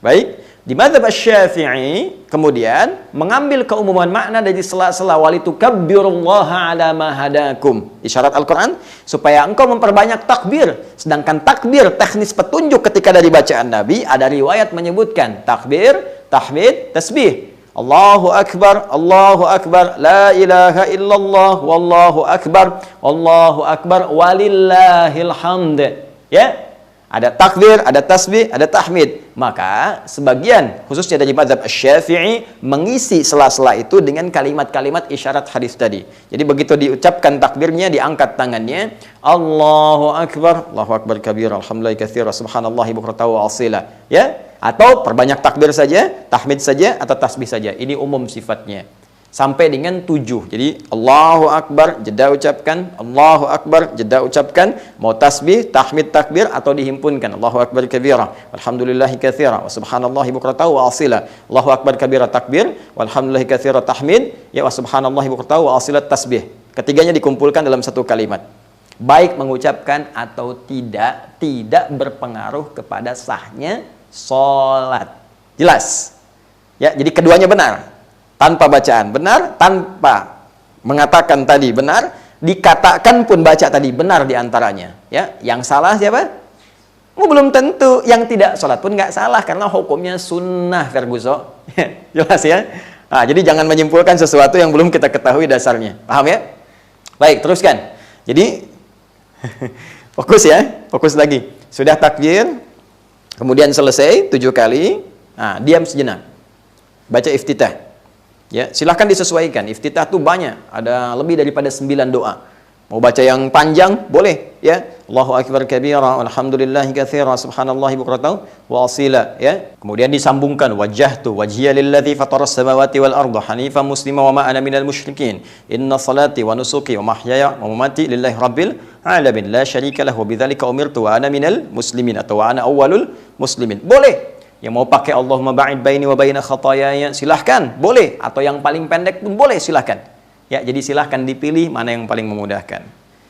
Baik, di mazhab Asy-Syafi'i kemudian mengambil keumuman makna dari sela-sela walitukabbirullaha ala ma hadakum. Isyarat Al-Qur'an supaya engkau memperbanyak takbir, sedangkan takbir teknis petunjuk ketika dari bacaan Nabi ada riwayat menyebutkan takbir, tahmid, tasbih. Allahu Akbar, la ilaha illallah, wallahu akbar, walillahil hamd. Ya, ada takbir, ada tasbih, ada tahmid. Maka sebagian, khususnya dari mazhab Asy-Syafi'i, mengisi sela-sela itu dengan kalimat-kalimat isyarat hadis tadi. Jadi begitu diucapkan takbirnya, diangkat tangannya, Allahu Akbar kabira, alhamdulillahi katsira, subhanallahi bukratan wa asila. Ya, atau perbanyak takbir saja, tahmid saja, atau tasbih saja. Ini umum sifatnya. Sampai dengan 7. Jadi Allahu Akbar, jeda ucapkan, Allahu Akbar, jeda ucapkan, mau tasbih, tahmid, takbir, atau dihimpunkan. Allahu Akbar kabira, walhamdulillahi katsira, wa subhanallahi bukratan wa asila. Allahu Akbar kabira takbir, walhamdulillahi katsira tahmid, ya wa subhanallahi bukratan wa asila tasbih. Ketiganya dikumpulkan dalam satu kalimat. Baik mengucapkan atau tidak berpengaruh kepada sahnya sholat. Jelas? Ya, jadi keduanya benar. Tanpa bacaan benar, tanpa mengatakan tadi benar, dikatakan pun baca tadi benar diantaranya. Ya, yang salah siapa? Belum tentu. Yang tidak sholat pun nggak salah karena hukumnya sunnah, Ferguson. Jelas ya? Nah, jadi jangan menyimpulkan sesuatu yang belum kita ketahui dasarnya. Paham ya? Baik, teruskan. Jadi fokus ya, fokus lagi. Sudah takbir, kemudian selesai 7 kali. Nah, diam sejenak. Baca iftitah. Ya, silahkan disesuaikan. Iftitah itu banyak, ada lebih daripada 9 doa. Mau baca yang panjang boleh, ya. Allahu akbar kabira, alhamdulillahi katsira, subhanallahi bukratan wa asila, ya. Kemudian disambungkan wajjahtu wajhiya lilladzi fataras samawati wal arda hanifan muslima wa ma ana minal musyrikin. Inna salati wa nusuki wa mahyaya wa mamati lillahi rabbil alamin la syarika lahu wa bidzalika umirtu wa ana minal muslimin atau wa ana awwalul muslimin. Boleh. Yang mau pakai Allahumma ba'id baini wa baina khataayaya silahkan, boleh. Atau yang paling pendek pun boleh, silahkan. Ya, jadi silahkan dipilih mana yang paling memudahkan.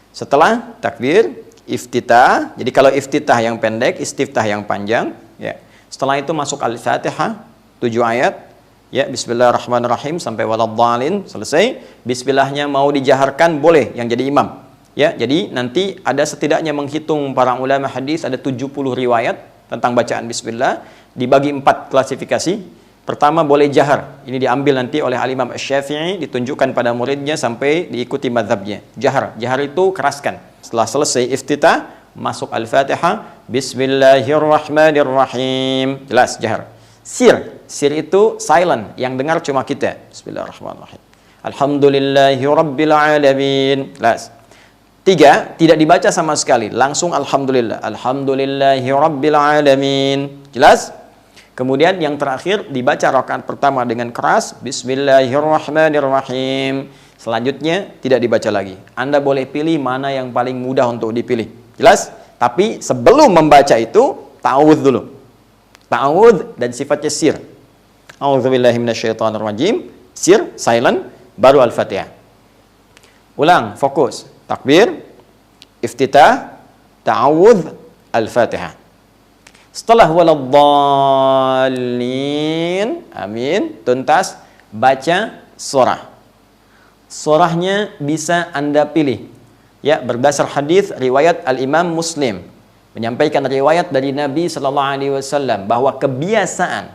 Setelah takbir, iftitah. Jadi kalau iftitah yang pendek, istiftah yang panjang. Ya. Setelah itu masuk Al-Fatihah, 7 ayat. Ya, Bismillahirrahmanirrahim sampai waladhdallin, selesai. Bismillahnya mau dijaharkan boleh yang jadi imam. Ya, jadi nanti ada setidaknya menghitung para ulama hadis ada 70 riwayat tentang bacaan Bismillah dibagi 4 klasifikasi. Pertama boleh jahar. Ini diambil nanti oleh Al-Imam Asy-Syafi'i, ditunjukkan pada muridnya sampai diikuti mazhabnya. Jahar. Jahar itu keraskan. Setelah selesai iftitah, masuk Al-Fatihah, Bismillahirrahmanirrahim. Jelas jahar. Sir. Sir itu silent, yang dengar cuma kita. Bismillahirrahmanirrahim. Alhamdulillahirabbil alamin. Jelas. 3, tidak dibaca sama sekali, langsung alhamdulillah. Alhamdulillahirabbil alamin. Jelas? Kemudian yang terakhir dibaca rakaat pertama dengan keras, Bismillahirrahmanirrahim. Selanjutnya tidak dibaca lagi. Anda boleh pilih mana yang paling mudah untuk dipilih. Jelas? Tapi sebelum membaca itu, ta'awudz dulu. Ta'awudz dan sifatnya sir. A'udzubillahi minasyaitonirrajim. Sir, silent, baru Al-Fatihah. Ulang, fokus. Takbir, iftitah, ta'awudz, Al-Fatihah. Setelah waladhdallin, amin, tuntas, baca surah. Surahnya bisa Anda pilih. Ya, berdasar hadis riwayat Al-Imam Muslim menyampaikan riwayat dari Nabi sallallahu alaihi wasallam bahwa kebiasaan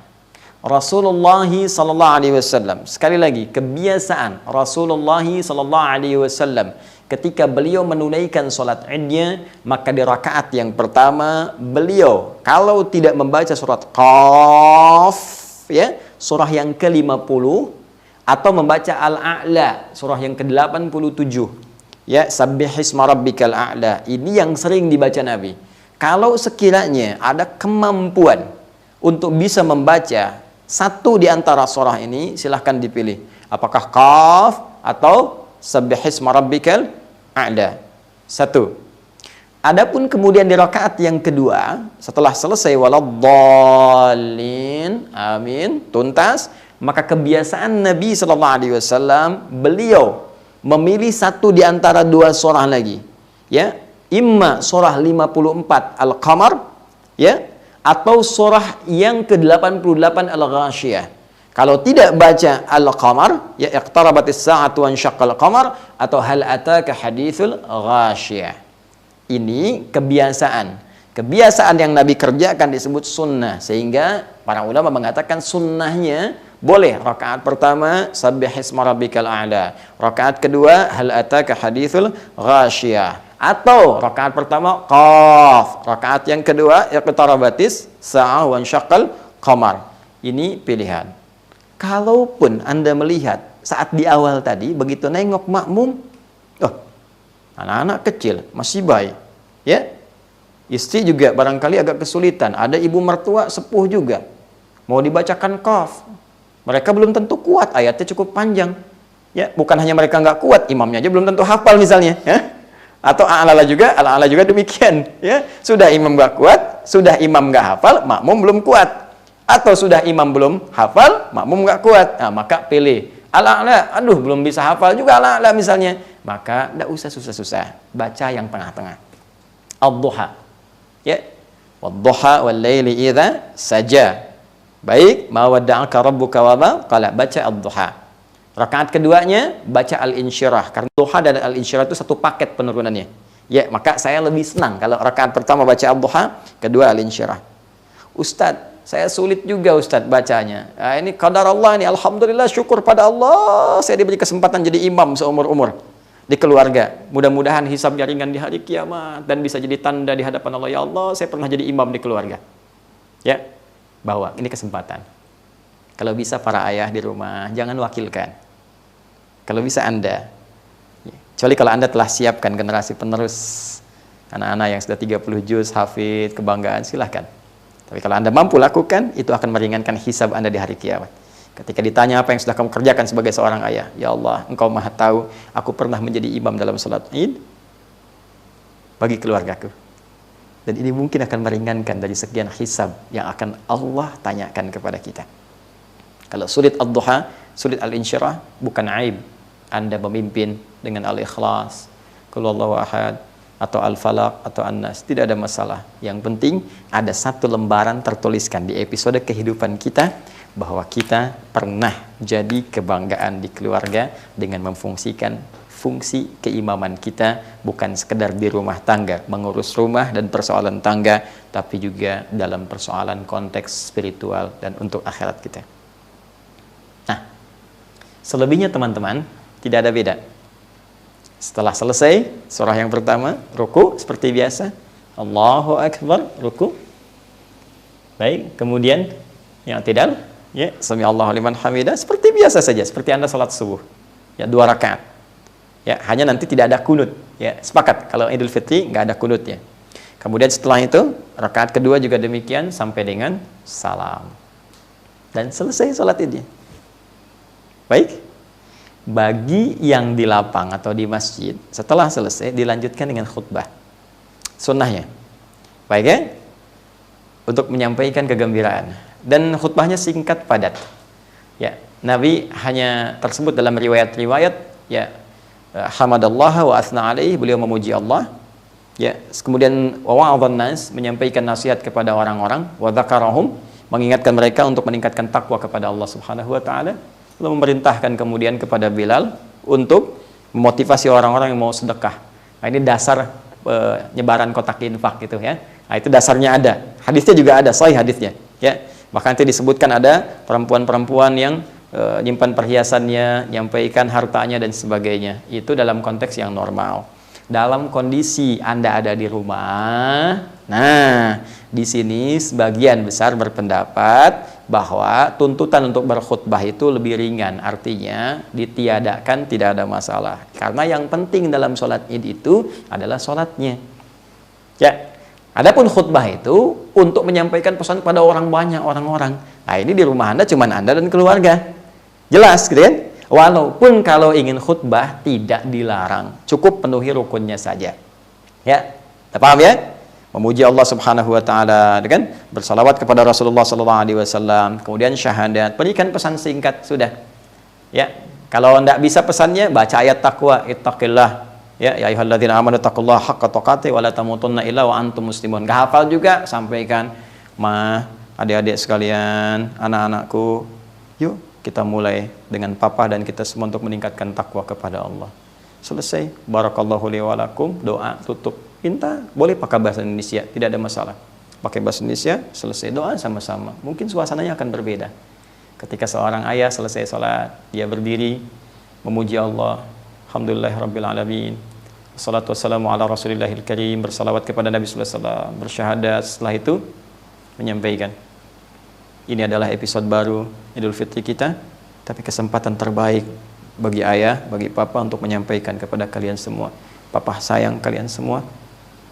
Rasulullah sallallahu alaihi wasallam, sekali lagi, kebiasaan Rasulullah sallallahu alaihi wasallam ketika beliau menunaikan salat Idnya, maka di rakaat yang pertama beliau kalau tidak membaca surat Qaf, ya, surah yang ke-50 atau membaca Al-A'la, surah yang ke-87, ya, Sabbihisma rabbikal a'la. Ini yang sering dibaca Nabi. Kalau sekiranya ada kemampuan untuk bisa membaca satu di antara surah ini, silahkan dipilih. Apakah Qaf atau Sabbihisma rabbikal a'la. 1. Adapun kemudian di rakaat yang kedua, setelah selesai waladhdallin, amin, tuntas, maka kebiasaan Nabi sallallahu alaihi wasallam beliau memilih satu di antara 2 surah lagi. Ya, imma surah 54 Al-Qamar, ya, atau surah yang ke-88 Al-Ghasyiyah. Kalau tidak baca Al-Qamar, ya, iqtarabatis sa'atu wa insyaqqal qamar, atau hal ataka haditsul ghasyiyah. Ini kebiasaan. Kebiasaan yang Nabi kerjakan disebut sunnah. Sehingga para ulama mengatakan sunnahnya boleh. Rakaat pertama, Sabbihisma rabbikal a'la. Rakaat kedua, hal ataka haditsul ghasyiyah. Atau rakaat pertama, Qaf. Rakaat yang kedua, iqtarabatis sa'ah wa insyaqqal qamar. Ini pilihan. Kalaupun Anda melihat saat di awal tadi, begitu nengok makmum, oh, anak-anak kecil, masih bayi, ya, istri juga barangkali agak kesulitan, ada ibu mertua sepuh juga, mau dibacakan Qaf, mereka belum tentu kuat, ayatnya cukup panjang, ya, bukan hanya mereka nggak kuat, imamnya aja belum tentu hafal misalnya, ya, atau ala-ala juga demikian, ya, sudah imam nggak kuat, sudah imam nggak hafal, makmum belum kuat. Atau sudah imam belum hafal, makmum nggak kuat, nah, maka pilih Al-A'la, aduh belum bisa hafal juga Al-A'la misalnya, maka tidak usah susah-susah, baca yang tengah-tengah. Ad-Duha, ya, wad-duha wal-laili idza saja. Baik, ma wadda'aka rabbuka wa ma qala, baca Ad-Duha. Rakaat keduanya baca Al-Insyirah, karena Duha dan Al-Insyirah itu satu paket penurunannya. Ya, maka saya lebih senang kalau rakaat pertama baca Ad-Duha, kedua Al-Insyirah. Ustadz, saya sulit juga Ustadz bacanya. Nah, ini qadar Allah ini, alhamdulillah, syukur pada Allah saya diberi kesempatan jadi imam seumur-umur di keluarga. Mudah-mudahan hisabnya ringan di hari kiamat dan bisa jadi tanda di hadapan Allah, ya Allah saya pernah jadi imam di keluarga. Ya, bawa, ini kesempatan. Kalau bisa para ayah di rumah jangan wakilkan. Kalau bisa Anda, Kecuali kalau Anda telah siapkan generasi penerus, anak-anak yang sudah 30 juz, hafid, kebanggaan, silahkan. Tapi kalau Anda mampu lakukan, itu akan meringankan hisab Anda di hari kiamat. Ketika ditanya apa yang sudah kamu kerjakan sebagai seorang ayah, ya Allah, Engkau maha tahu, aku pernah menjadi imam dalam salat Id bagi keluargaku. Dan ini mungkin akan meringankan dari sekian hisab yang akan Allah tanyakan kepada kita. Kalau sulit ad-duha, sulit al-insyirah, bukan aib. Anda memimpin dengan al-ikhlas, qul huwallahu ahad, atau al-falaq, atau an-nas, tidak ada masalah. Yang penting ada satu lembaran tertuliskan di episode kehidupan kita, bahwa kita pernah jadi kebanggaan di keluarga dengan memfungsikan fungsi keimaman kita, bukan sekedar di rumah tangga, mengurus rumah dan persoalan tangga, tapi juga dalam persoalan konteks spiritual dan untuk akhirat kita. Nah, selebihnya teman-teman, tidak ada beda. Setelah selesai surah yang pertama, ruku seperti biasa, Allahu Akbar, ruku. Baik, kemudian yang tidak, ya, sami Allahu liman hamidah, seperti biasa saja, seperti Anda salat subuh. Ya, 2 rakaat. Ya, hanya nanti tidak ada kunut. Ya, sepakat kalau Idul Fitri nggak ada kunut ya. Kemudian setelah itu, rakaat kedua juga demikian sampai dengan salam. Dan selesai salat Idnya. Baik. Bagi yang di lapang atau di masjid, setelah selesai dilanjutkan dengan khutbah. Sunnahnya. Baik ya? Untuk menyampaikan kegembiraan. Dan khutbahnya singkat padat. Ya, Nabi hanya tersebut dalam riwayat-riwayat, ya, hamadallaha wa athna alaihi, beliau memuji Allah. Ya, kemudian wa wa'adhan nas, menyampaikan nasihat kepada orang-orang, wa dzakarahum, mengingatkan mereka untuk meningkatkan takwa kepada Allah Subhanahu wa taala. Lalu memerintahkan kemudian kepada Bilal untuk memotivasi orang-orang yang mau sedekah. Nah, ini dasar penyebaran kotak infak gitu ya. Nah, itu dasarnya ada. Hadisnya juga ada, sahih hadisnya. Ya, bahkan itu disebutkan ada perempuan-perempuan yang nyimpan perhiasannya, nyampaikan hartanya dan sebagainya. Itu dalam konteks yang normal. Dalam kondisi Anda ada di rumah, nah, di sini sebagian besar berpendapat bahwa tuntutan untuk berkhutbah itu lebih ringan, artinya ditiadakan, tidak ada masalah. Karena yang penting dalam sholat Id itu adalah sholatnya. Ya, adapun khutbah itu untuk menyampaikan pesan kepada orang banyak, orang-orang. Nah, ini di rumah Anda cuma Anda dan keluarga. Jelas, gitu kan? Walaupun kalau ingin khutbah tidak dilarang, cukup penuhi rukunnya saja. Ya, paham ya? Memuji Allah Subhanahu wa taala, kan? Bersalawat kepada Rasulullah sallallahu alaihi wasallam, kemudian syahadat, berikan pesan singkat sudah. Ya, kalau enggak bisa pesannya baca ayat takwa, ittaqillah. Ya, ya ayyuhalladzina amanu taqullaha haqqa tuqatih wa la tamutunna illa wa antum muslimun. Enggak hafal juga sampaikan, "Ma, adik-adik sekalian, anak-anakku, yuk kita mulai dengan papa dan kita semua untuk meningkatkan takwa kepada Allah." Selesai, barakallahu li wa lakum, doa, tutup. Minta, boleh pakai bahasa Indonesia, tidak ada masalah. Pakai bahasa Indonesia, selesai doa sama-sama. Mungkin suasananya akan berbeda. Ketika seorang ayah selesai sholat, dia berdiri, memuji Allah, alhamdulillahirabbil alamin, wassalatu wassalamu ala rasulillahil karim, bersalawat kepada Nabi sallallahu alaihi wasallam, bersyahadat. Setelah itu menyampaikan, ini adalah episode baru Idul Fitri kita, tapi kesempatan terbaik bagi ayah, bagi papa untuk menyampaikan kepada kalian semua. Papa sayang kalian semua,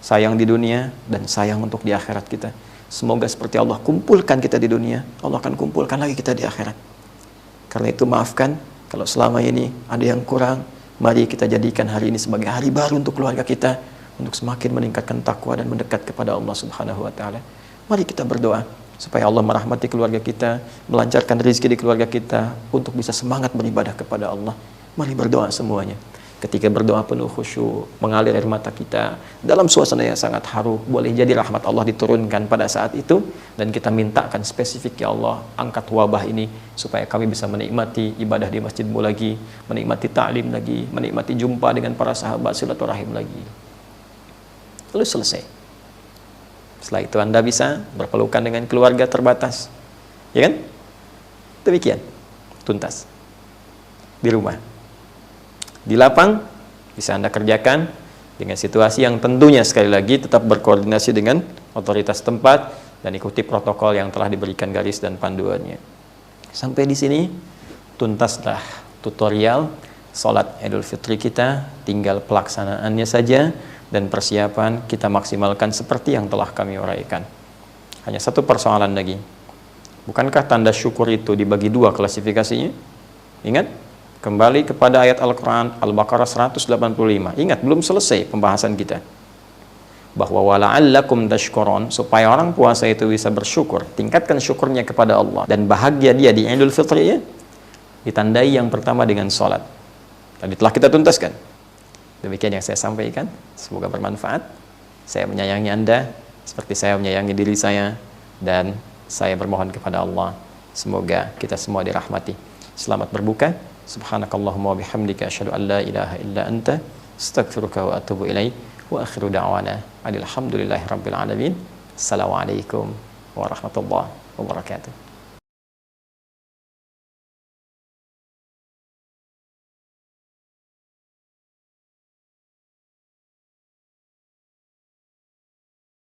sayang di dunia dan sayang untuk di akhirat kita. Semoga seperti Allah kumpulkan kita di dunia, Allah akan kumpulkan lagi kita di akhirat. Karena itu maafkan kalau selama ini ada yang kurang. Mari kita jadikan hari ini sebagai hari baru untuk keluarga kita, untuk semakin meningkatkan takwa dan mendekat kepada Allah Subhanahu wa taala. Mari kita berdoa supaya Allah merahmati keluarga kita, melancarkan rezeki di keluarga kita, untuk bisa semangat beribadah kepada Allah. Mari berdoa semuanya. Ketika berdoa penuh khusyuk, mengalir air mata kita dalam suasana yang sangat haru, boleh jadi rahmat Allah diturunkan pada saat itu, dan kita mintakan spesifik, ya Allah, angkat wabah ini supaya kami bisa menikmati ibadah di masjidmu lagi, menikmati ta'lim lagi, menikmati jumpa dengan para sahabat, silaturahim lagi. Lalu selesai. Setelah itu Anda bisa berpelukan dengan keluarga terbatas, ya kan? Demikian, tuntas di rumah. Di lapang bisa Anda kerjakan dengan situasi yang tentunya sekali lagi tetap berkoordinasi dengan otoritas tempat dan ikuti protokol yang telah diberikan garis dan panduannya. Sampai di sini tuntaslah tutorial salat Idul Fitri kita, tinggal pelaksanaannya saja dan persiapan kita maksimalkan seperti yang telah kami uraikan. Hanya satu persoalan lagi. Bukankah tanda syukur itu dibagi dua klasifikasinya? Ingat, kembali kepada ayat Al-Quran Al-Baqarah 185. Ingat, belum selesai pembahasan kita. Bahwa wala'allakum tashkurun, supaya orang puasa itu bisa bersyukur, tingkatkan syukurnya kepada Allah dan bahagia dia di Idul Fitri ya, ditandai yang pertama dengan sholat. Tadi telah kita tuntaskan. Demikian yang saya sampaikan, semoga bermanfaat. Saya menyayangi Anda seperti saya menyayangi diri saya, dan saya bermohon kepada Allah semoga kita semua dirahmati. Selamat berbuka. Subhanakallahumma wa bihamdika asyhadu an la ilaha illa anta astaghfiruka wa atubu ilaik. Wa akhiru da'wana alhamdulillahi rabbil alamin. Assalamualaikum warahmatullahi wabarakatuh.